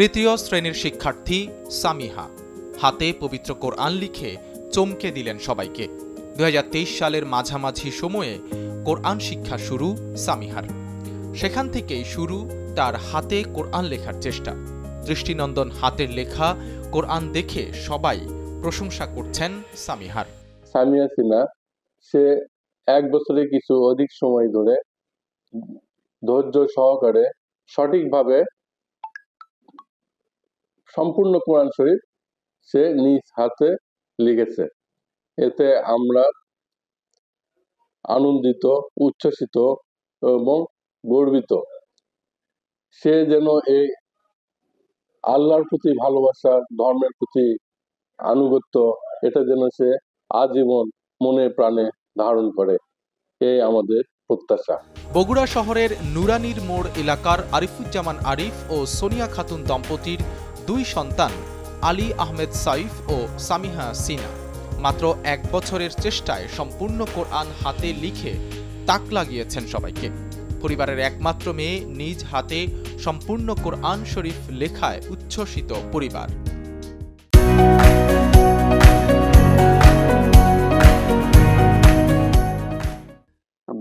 তৃতীয় শ্রেণীর শিক্ষার্থী সামিহা হাতে পবিত্র কোরআন লিখে চমকে দিলেন সবাইকে। 2023 সালের মাঝামাঝি সময়ে কোরআন শিক্ষা শুরু সামিহার। সেখান থেকেই শুরু তার হাতে কোরআন লেখার চেষ্টা। দৃষ্টিনন্দন হাতের লেখা কোরআন দেখে সবাই প্রশংসা করছেন সামিহার। সামিয়া সিনহা সে 1 বছরের কিছু অধিক সময় ধরে ধৈর্য সহকারে সঠিকভাবে সম্পূর্ণ কোরআন শরীফ সে নিজ হাতে লিখেছে। এতে আমরা আনন্দিত, উচ্ছ্বসিত এবং গর্বিত। সে যেন এই আল্লাহর প্রতি ভালোবাসা, ধর্মের প্রতি আনুগত্য, এটা যেন সে আজীবন মনে প্রাণে ধারণ করে, এই আমাদের প্রত্যাশা। বগুড়া শহরের নুরানির মোড় এলাকার আরিফুজ্জামান আরিফ ও সোনিয়া খাতুন দম্পতির 2 সন্তান আলী আহমেদ সাইফ ও সামিহা সিনা মাত্র 1 বছরের চেষ্টায় সম্পূর্ণ কোরআন হাতে লিখে তাক লাগিয়েছেন সবাইকে। পরিবারের একমাত্র মেয়ে নিজ হাতে সম্পূর্ণ কোরআন শরীফ লেখায় উচ্ছ্বসিত পরিবার।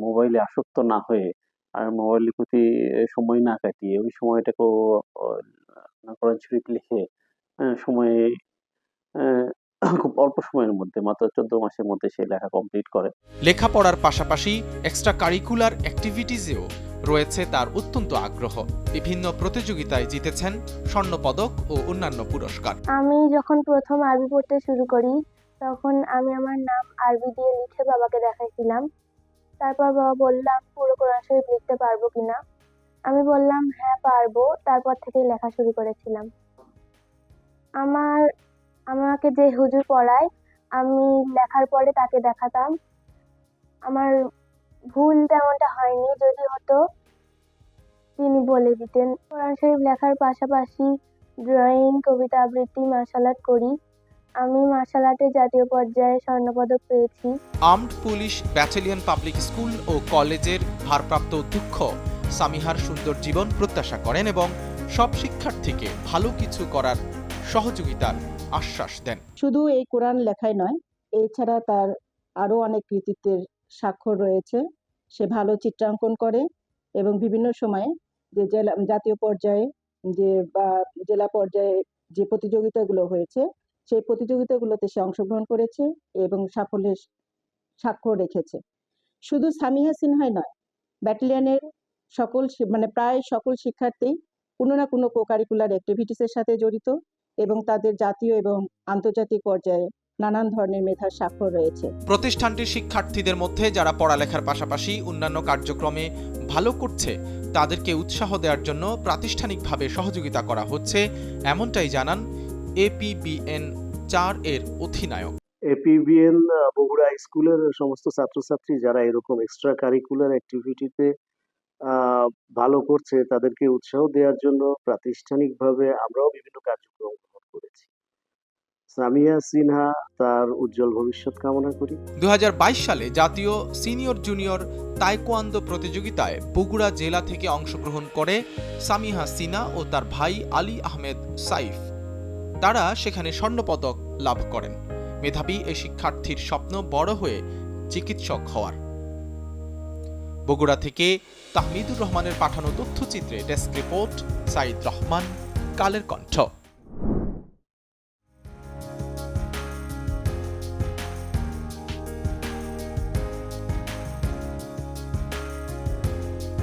মোবাইলে আসক্ত না হয়ে আর মোবাইলের প্রতি সময় না কাটিয়ে ওই সময়টাকেও কোরআন শরীফ লিখে সময়ে খুব অল্প সময়ের মধ্যে মাত্র 14 মাসের মধ্যে সে লেখা কমপ্লিট করে। লেখাপড়ার পাশাপাশি এক্সট্রা কারিকুলার অ্যাক্টিভিটিজেও রয়েছে তার অত্যন্ত আগ্রহ। বিভিন্ন প্রতিযোগিতায় জিতেছেন স্বর্ণপদক ও অন্যান্য পুরস্কার। আমি যখন প্রথম আরবি পড়তে শুরু করি তখন আমি আমার নাম আরবি দিয়ে লিখে বাবাকে দেখাইছিলাম। তারপর বাবা বললাম পুরো কোরআন শরীফ লিখতে পারবো কিনা। আমি বললাম হ্যাঁ পারবো। তারপর থেকেই লেখা শুরু করেছিলাম। আমাকে যে হুজুর পড়ায় আমি লেখার পরে তাকে দেখাতাম। আমার ভুল তেমনটা হয়নি, যদি হতো তিনি বলে দিতেন। কোরআন শরীফ লেখার পাশাপাশি ড্রয়িং, কবিতা আবৃত্তি, মার্শাল আর্ট করি। আমি মার্শাল আর্টে জাতীয় পর্যায়ে স্বর্ণপদক পেয়েছি। Armed police battalion public school ও কলেজের ভারপ্রাপ্ত অধ্যক্ষ সামিহার সুন্দর জীবন প্রত্যাশা করেন এবং সব শিক্ষার্থীকে ভালো কিছু করার সহযোগিতার আশ্বাস দেন। শুধু এই কোরআন লেখাই নয়, এছাড়া তার আরো অনেক কৃতিত্বের স্বাক্ষর রয়েছে। সে ভালো চিত্রাঙ্কন করে এবং বিভিন্ন সময়ে যে জাতীয় পর্যায়ে বা জেলা পর্যায়ে যে প্রতিযোগিতাগুলো হয়েছে সেই প্রতিযোগিতাগুলোতে সে অংশগ্রহণ করেছে এবং সাফল্যের স্বাক্ষর রেখেছে। শুধু সামিহা সিনহাই নয়, ব্যাটালিয়নের প্রায় সকল শিক্ষার্থী কোনো না কোনো কো-কারিকুলার অ্যাক্টিভিটিসের সাথে জড়িত এবং তাদের জাতীয় এবং আন্তর্জাতিক পর্যায়ে নানান ধরনের মেধার স্বাক্ষর রয়েছে। প্রতিষ্ঠানটির শিক্ষার্থীদের মধ্যে যারা পড়ালেখার পাশাপাশি অন্যান্য কার্যক্রমে ভালো করছে তাদেরকে উৎসাহ দেওয়ার জন্য প্রাতিষ্ঠানিকভাবে সহযোগিতা করা হচ্ছে, এমনটাই জানান APBN 4 এর অধিনায়ক। APBN বগুড়া স্কুলের সমস্ত ছাত্রছাত্রী যারা এরকম এক্সট্রা কারিকুলার অ্যাক্টিভিটিতে ভালো করছে তাদেরকে উৎসাহ দেওয়ার জন্য প্রাতিষ্ঠানিকভাবে আমরাও বিভিন্ন কার্যক্রম গ্রহণ করেছি। সামিয়া সিনহা তার উজ্জ্বল ভবিষ্যৎ কামনা করি। 2022 সালে জাতীয় সিনিয়র জুনিয়র তাইকোয়ান্দো প্রতিযোগিতায় বগুড়া জেলা থেকে অংশগ্রহণ করে সামিহা সিনা ও তার ভাই আলী আহমেদ সাইফ। তারা সেখানে স্বর্ণপদক লাভ করেন। মেধাবী এই শিক্ষার্থীর স্বপ্ন বড় হয়ে চিকিৎসক হওয়ার। বগুড়া থেকে তাহমিদুর রহমানের পাঠানো তথ্যচিত্রে ডেস্ক রিপোর্ট সাইদ রহমান, কালের কণ্ঠ।